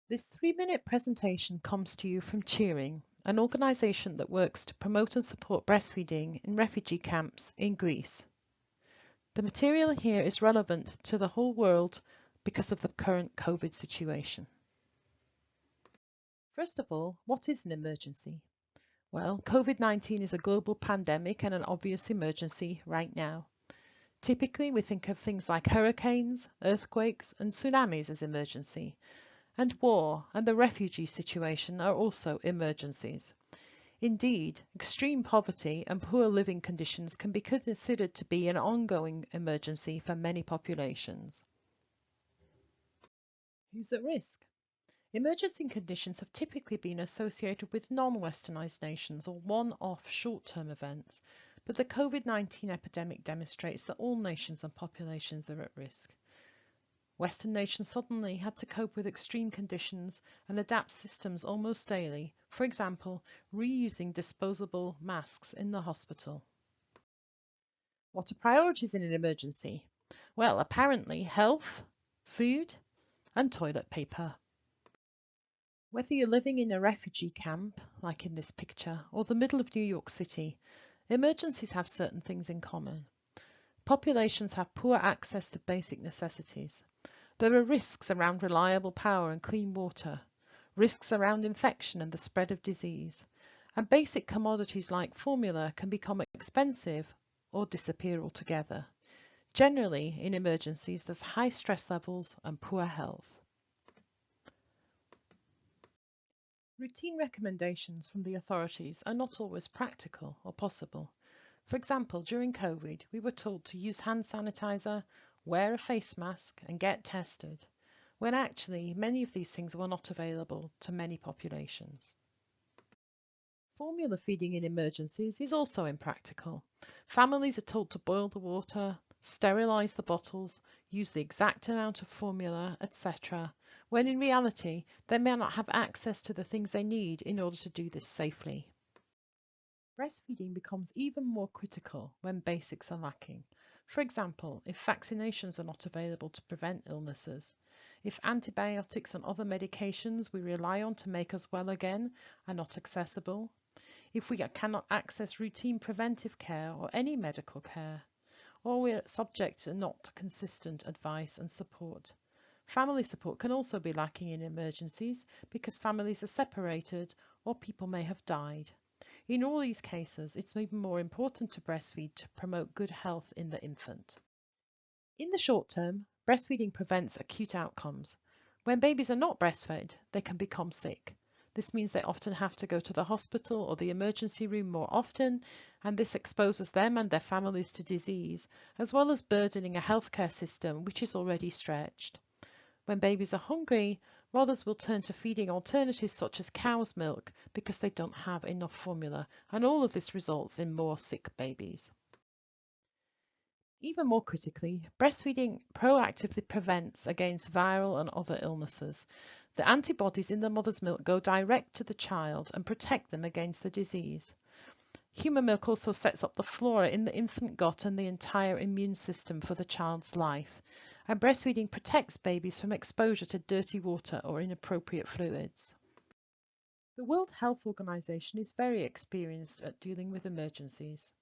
This 3-minute presentation comes to you from Cheering, an organisation that works to promote and support breastfeeding in refugee camps in Greece. The material here is relevant to the whole world because of the current COVID situation. First of all, what is an emergency? Well, COVID-19 is a global pandemic and an obvious emergency right now. Typically, we think of things like hurricanes, earthquakes, and tsunamis as emergency, and war and the refugee situation are also emergencies. Indeed, extreme poverty and poor living conditions can be considered to be an ongoing emergency for many populations. Who's at risk? Emergency conditions have typically been associated with non-Westernized nations or one-off short-term events, but the COVID-19 epidemic demonstrates that all nations and populations are at risk. Western nations suddenly had to cope with extreme conditions and adapt systems almost daily, for example, reusing disposable masks in the hospital. What are priorities in an emergency? Well, apparently health, food, and toilet paper. Whether you're living in a refugee camp, like in this picture, or the middle of New York City, emergencies have certain things in common. Populations have poor access to basic necessities. There are risks around reliable power and clean water, risks around infection and the spread of disease, and basic commodities like formula can become expensive or disappear altogether. Generally, in emergencies, there's high stress levels and poor health. Routine recommendations from the authorities are not always practical or possible. For example, during COVID, we were told to use hand sanitizer, wear a face mask, and get tested, when actually many of these things were not available to many populations. Formula feeding in emergencies is also impractical. Families are told to boil the water, sterilize the bottles, use the exact amount of formula, etc., when in reality they may not have access to the things they need in order to do this safely. Breastfeeding becomes even more critical when basics are lacking. For example, if vaccinations are not available to prevent illnesses, if antibiotics and other medications we rely on to make us well again are not accessible, if we cannot access routine preventive care or any medical care, or we're subject to not consistent advice and support. Family support can also be lacking in emergencies because families are separated or people may have died. In all these cases, it's even more important to breastfeed to promote good health in the infant. In the short term, breastfeeding prevents acute outcomes. When babies are not breastfed, they can become sick. This means they often have to go to the hospital or the emergency room more often, and this exposes them and their families to disease, as well as burdening a healthcare system which is already stretched. When babies are hungry, mothers will turn to feeding alternatives such as cow's milk because they don't have enough formula, and all of this results in more sick babies. Even more critically, breastfeeding proactively prevents against viral and other illnesses. The antibodies in the mother's milk go direct to the child and protect them against the disease. Human milk also sets up the flora in the infant gut and the entire immune system for the child's life. And breastfeeding protects babies from exposure to dirty water or inappropriate fluids. The World Health Organization is very experienced at dealing with emergencies.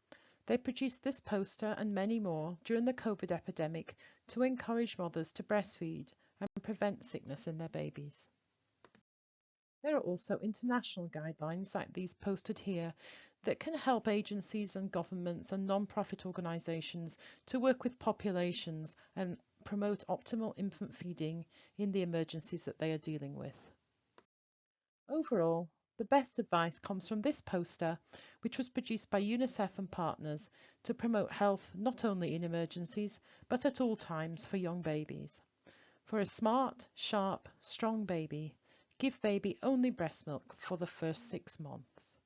They produced this poster and many more during the COVID epidemic to encourage mothers to breastfeed and prevent sickness in their babies. There are also international guidelines like these posted here that can help agencies and governments and non-profit organisations to work with populations and promote optimal infant feeding in the emergencies that they are dealing with. Overall, the best advice comes from this poster, which was produced by UNICEF and partners to promote health not only in emergencies, but at all times for young babies. For a smart, sharp, strong baby, give baby only breast milk for the first 6 months.